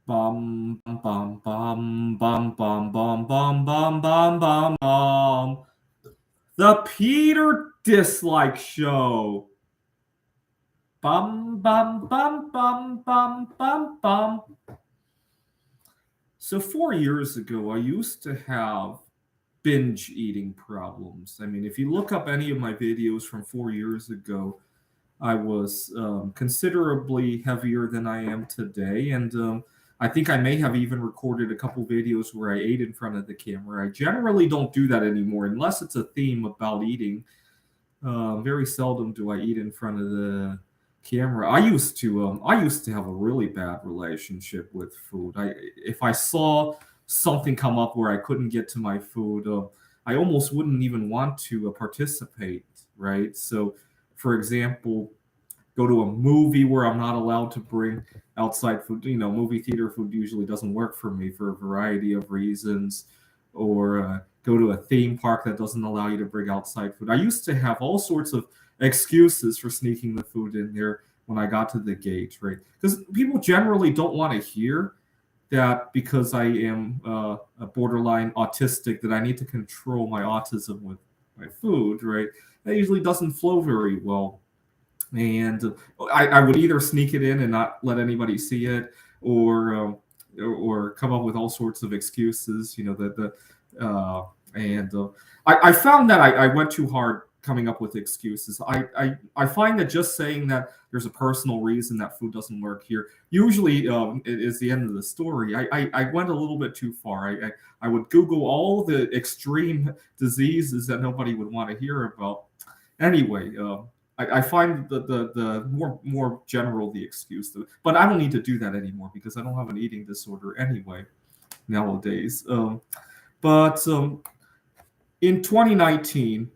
Bum bum bum bum bum bum bum bum bum bum bum. The Peter Dislike Show. Bum bum bum bum bum bum bum. So 4 years ago, I used to have binge eating problems. I mean, if you look up any of my videos from 4 years ago, I was considerably heavier than I am today, and I think I may have even recorded a couple videos where I ate in front of the camera. I generally don't do that anymore unless it's a theme about eating. Very seldom do I eat in front of the camera. I used to have a really bad relationship with food. If I saw something come up where I couldn't get to my food, I almost wouldn't even want to participate. Right. So, for example, go to a movie where I'm not allowed to bring outside food. Movie theater food usually doesn't work for me for a variety of reasons, or go to a theme park that doesn't allow you to bring outside food. I used to have all sorts of excuses for sneaking the food in there when I got to the gate, right? Because people generally don't want to hear that because I am a borderline autistic that I need to control my autism with my food, right? That usually doesn't flow very well, and I would either sneak it in and not let anybody see it, or come up with all sorts of excuses. And I found that I went too hard coming up with excuses. I find that just saying that there's a personal reason that food doesn't work here usually it is the end of the story. I went a little bit too far. I would Google all the extreme diseases that nobody would want to hear about. Anyway, I find the more general the excuse, but I don't need to do that anymore because I don't have an eating disorder anyway nowadays. But In 2019,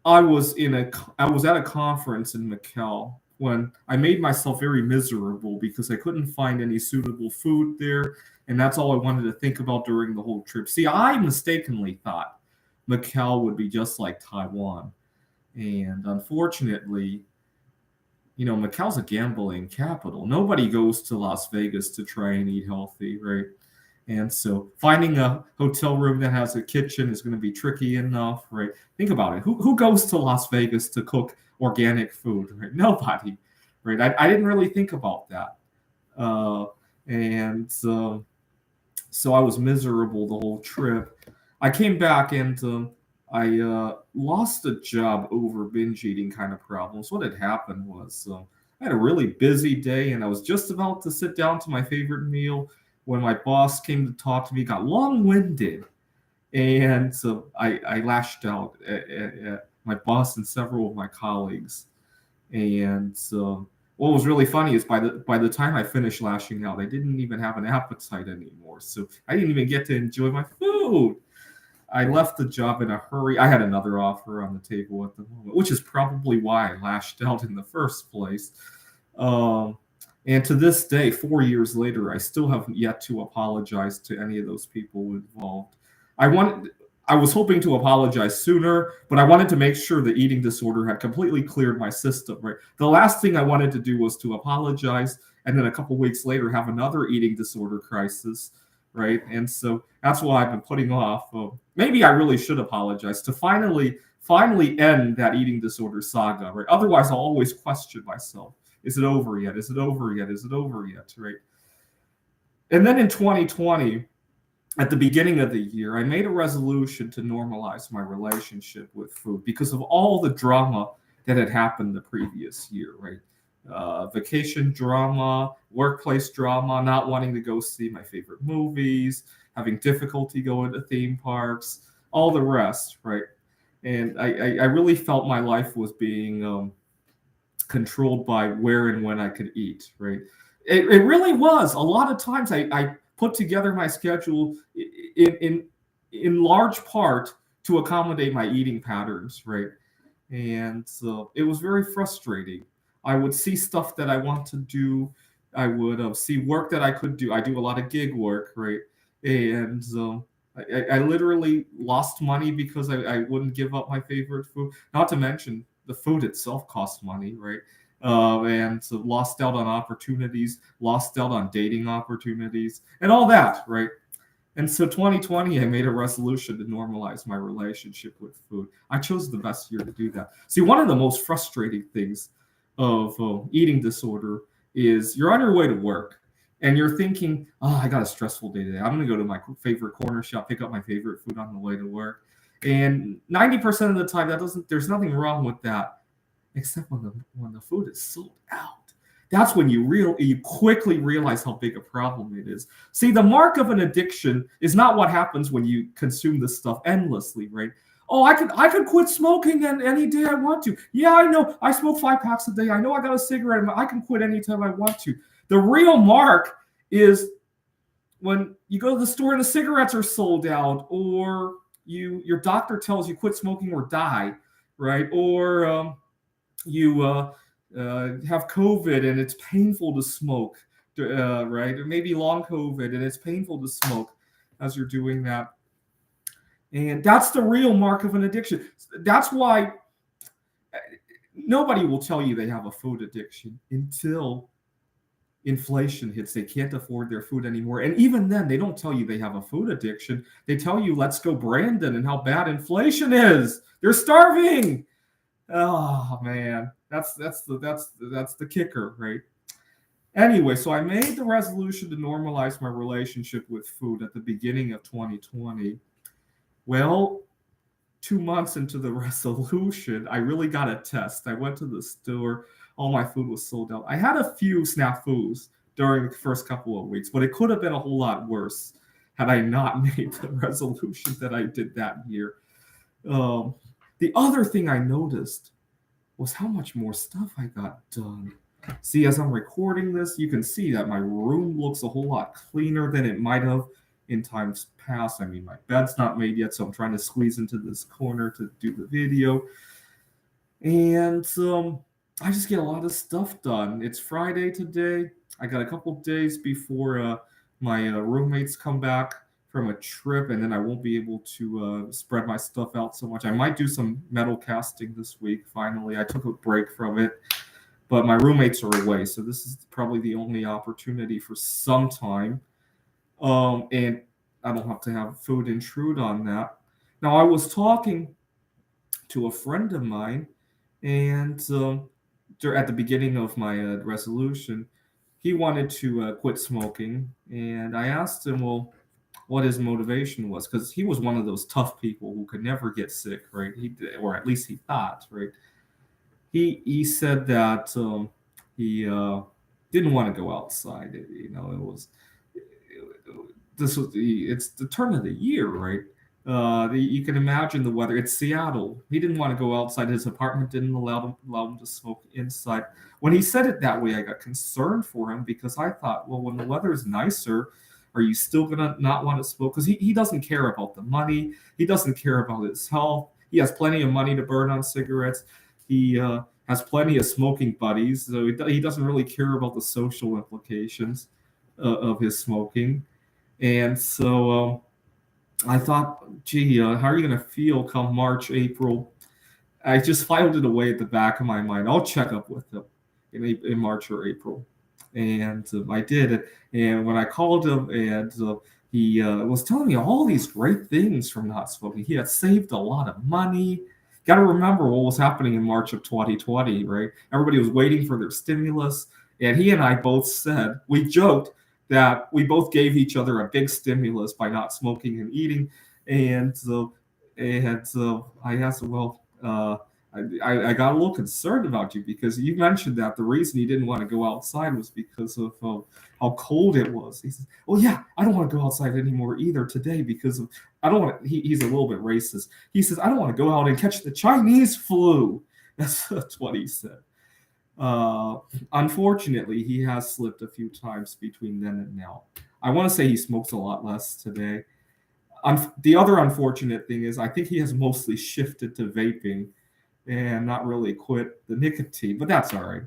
I was at a conference in Macau when I made myself very miserable because I couldn't find any suitable food there, and that's all I wanted to think about during the whole trip. See, I mistakenly thought Macau would be just like Taiwan, and unfortunately, Macau's a gambling capital. Nobody goes to Las Vegas to try and eat healthy, right? And so finding a hotel room that has a kitchen is going to be tricky enough, right? Think about it. Who goes to Las Vegas to cook organic food, right? Nobody, right? I didn't really think about that. Uh, and So I was miserable the whole trip. I came back and I lost a job over binge eating kind of problems. What had happened was I had a really busy day and I was just about to sit down to my favorite meal when my boss came to talk to me, got long winded, and so I lashed out at my boss and several of my colleagues. And what was really funny is by the time I finished lashing out, I didn't even have an appetite anymore. So I didn't even get to enjoy my food. I left the job in a hurry. I had another offer on the table at the moment, which is probably why I lashed out in the first place. Um, and to this day, 4 years later, I still haven't yet to apologize to any of those people involved. I wanted, I was hoping to apologize sooner, but I wanted to make sure the eating disorder had completely cleared my system. Right, the last thing I wanted to do was to apologize, and then a couple weeks later have another eating disorder crisis. Right, and so that's why I've been putting off. Maybe I really should apologize to finally end that eating disorder saga. Right, otherwise I'll always question myself. Is it over yet? Is it over yet? Is it over yet? Right. And then in 2020, at the beginning of the year, I made a resolution to normalize my relationship with food because of all the drama that had happened the previous year, right? Vacation drama, workplace drama, not wanting to go see my favorite movies, having difficulty going to theme parks, all the rest, right? And I really felt my life was being controlled by where and when I could eat, right? It really was. A lot of times I put together my schedule in large part to accommodate my eating patterns, right? And so it was very frustrating. I would see stuff that I want to do. I would see work that I could do. I do a lot of gig work, right? And I literally lost money because I wouldn't give up my favorite food. Not to mention the food itself costs money, right? and so lost out on opportunities, lost out on dating opportunities, and all that, right? And so 2020, I made a resolution to normalize my relationship with food. I chose the best year to do that. See, one of the most frustrating things of eating disorder is you're on your way to work and you're thinking, oh, I got a stressful day today. I'm going to go to my favorite corner shop, pick up my favorite food on the way to work. And 90% of the time, there's nothing wrong with that, except when the food is sold out. That's when you quickly realize how big a problem it is. See, the mark of an addiction is not what happens when you consume this stuff endlessly, right? Oh, I could quit smoking any day I want to. Yeah, I know. I smoke 5 packs a day. I know I got a cigarette. I can quit anytime I want to. The real mark is when you go to the store and the cigarettes are sold out, or your doctor tells you quit smoking or die, right? Or you have COVID and it's painful to smoke, right? Or maybe long COVID and it's painful to smoke as you're doing that. And that's the real mark of an addiction. That's why nobody will tell you they have a food addiction until inflation hits. They can't afford their food anymore. And even then, they don't tell you they have a food addiction. They tell you, let's go Brandon, and how bad inflation is. They're starving. Oh man, that's the kicker, right? Anyway, so I made the resolution to normalize my relationship with food at the beginning of 2020. Well, 2 months into the resolution, I really got a test. I went to the store. All my food was sold out. I had a few snafus during the first couple of weeks, but it could have been a whole lot worse had I not made the resolution that I did that year. The other thing I noticed was how much more stuff I got done. See, as I'm recording this, you can see that my room looks a whole lot cleaner than it might have in times past. I mean, my bed's not made yet, so I'm trying to squeeze into this corner to do the video. And I just get a lot of stuff done. It's Friday today. I got a couple days before my roommates come back from a trip, and then I won't be able to spread my stuff out so much. I might do some metal casting this week, finally. I took a break from it, but my roommates are away, so this is probably the only opportunity for some time. And I don't have to have food intrude on that. Now, I was talking to a friend of mine, and at the beginning of my resolution, he wanted to quit smoking, and I asked him, well, what his motivation was, because he was one of those tough people who could never get sick, right? Or at least he thought, right? He said that he didn't want to go outside. It was it's the turn of the year, right? You can imagine the weather. It's Seattle. He didn't want to go outside. His apartment didn't allow him to smoke inside. When he said it that way, I got concerned for him, because I thought, well, when the weather is nicer, are you still gonna not want to smoke? Because he doesn't care about the money. He doesn't care about his health. He has plenty of money to burn on cigarettes. He has plenty of smoking buddies, so he doesn't really care about the social implications of his smoking. And so I thought, gee, how are you going to feel come March, April? I just filed it away at the back of my mind. I'll check up with him in March or April. And I did. And when I called him, and he was telling me all these great things from not smoking. He had saved a lot of money. Got to remember what was happening in March of 2020, right? Everybody was waiting for their stimulus. And he and I both said, we joked that we both gave each other a big stimulus by not smoking and eating. And I asked him, well, I got a little concerned about you, because you mentioned that the reason you didn't want to go outside was because of how cold it was. He says, well, yeah, I don't want to go outside anymore either today, because I don't want to, he's a little bit racist. He says, I don't want to go out and catch the Chinese flu. That's what he said. Unfortunately, he has slipped a few times between then and now. I want to say he smokes a lot less today. The other unfortunate thing is I think he has mostly shifted to vaping and not really quit the nicotine, but that's all right.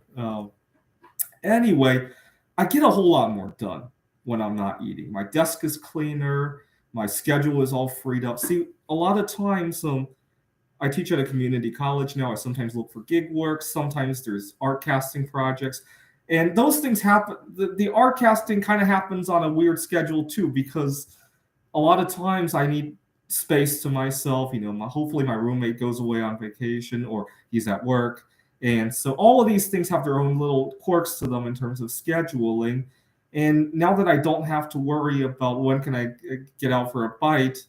Anyway, I get a whole lot more done when I'm not eating. My desk is cleaner. My schedule is all freed up. See, a lot of times I teach at a community college now. I sometimes look for gig work. Sometimes there's art casting projects. And those things happen. The art casting kind of happens on a weird schedule too, because a lot of times I need space to myself. Hopefully my roommate goes away on vacation or he's at work. And so all of these things have their own little quirks to them in terms of scheduling. And now that I don't have to worry about when can I get out for a bite,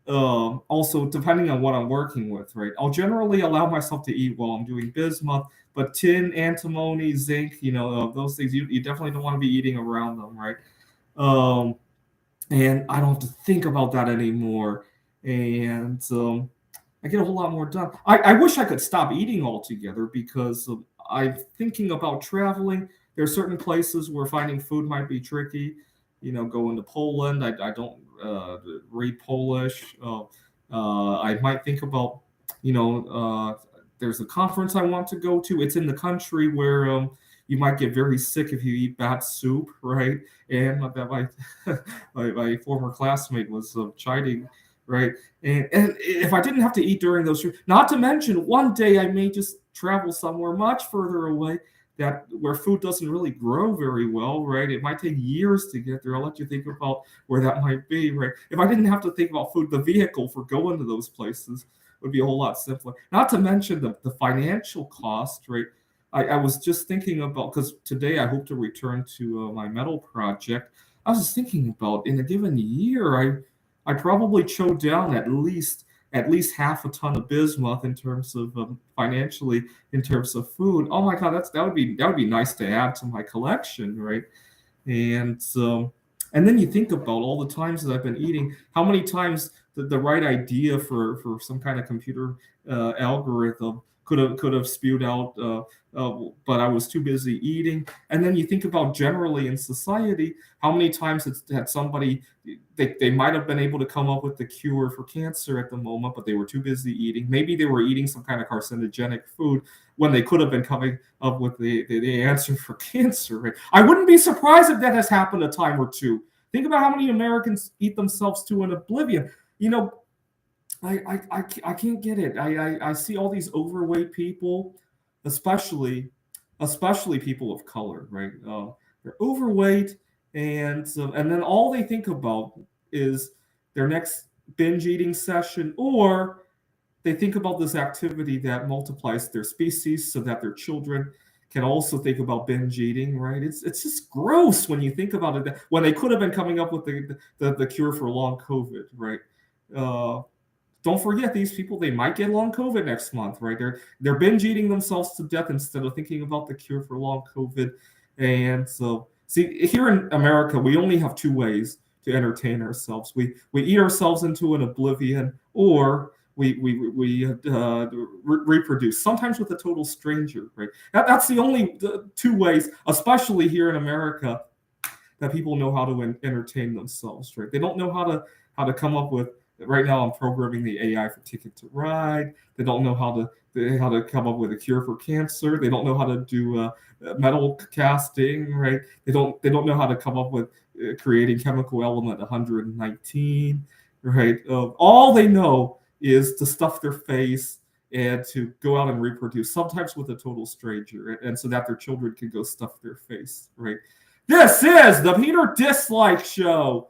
also depending on what I'm working with, right? I'll generally allow myself to eat while I'm doing bismuth, but tin, antimony, zinc, those things you definitely don't want to be eating around them, right? Um, and I don't have to think about that anymore. And I get a whole lot more done. I wish I could stop eating altogether because I'm thinking about traveling. There are certain places where finding food might be tricky. Going to Poland. I don't read Polish. I might think about, there's a conference I want to go to. It's in the country where you might get very sick if you eat bad soup, right? And my former classmate was chiding, right? And if I didn't have to eat during those, not to mention one day I may just travel somewhere much further away that where food doesn't really grow very well, right? It might take years to get there. I'll let you think about where that might be, right? If I didn't have to think about food, the vehicle for going to those places would be a whole lot simpler. Not to mention the financial cost, right? I was just thinking about, because today I hope to return to my metal project. I was just thinking about in a given year, I probably chowed down at least half a ton of bismuth in terms of financially in terms of food. Oh my God, that would be nice to add to my collection, right? And and then you think about all the times that I've been eating, how many times the right idea for some kind of computer algorithm could have spewed out, but I was too busy eating. And then you think about generally in society, how many times it's had somebody they might have been able to come up with the cure for cancer at the moment, but they were too busy eating. Maybe they were eating some kind of carcinogenic food when they could have been coming up with the answer for cancer. Right? I wouldn't be surprised if that has happened a time or two. Think about how many Americans eat themselves to an oblivion. You know, I can't get it. I see all these overweight people, especially people of color, right? They're overweight, and then all they think about is their next binge eating session, or they think about this activity that multiplies their species so that their children can also think about binge eating, right? It's just gross when you think about it. When they could have been coming up with the cure for long COVID, right? Uh, don't forget these people, they might get long COVID next month, right? They're binge eating themselves to death instead of thinking about the cure for long COVID. And so, see, here in America, we only have two ways to entertain ourselves. We eat ourselves into an oblivion, or we reproduce, sometimes with a total stranger, right? That's the only two ways, especially here in America, that people know how to entertain themselves, right? They don't know how to come up with. Right now, I'm programming the AI for Ticket to Ride. They don't know how to come up with a cure for cancer. They don't know how to do metal casting, right? They don't know how to come up with creating chemical element 119, right? All they know is to stuff their face and to go out and reproduce, sometimes with a total stranger, and so that their children can go stuff their face, right? This is the Peter Dislike Show.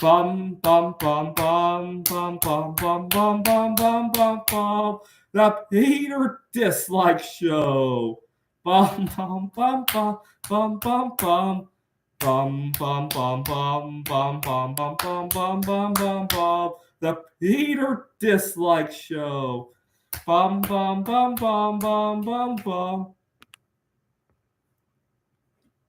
Bum bum bum bum bum bum bum bum bum bum bum bum. The Peter Dislike Show. Bum bum bum bum bum bum bum. Bum bum bum bum bum bum bum bum bum bum bum bum. The Peter Dislike Show. Bum bum bum bum bum bum bum.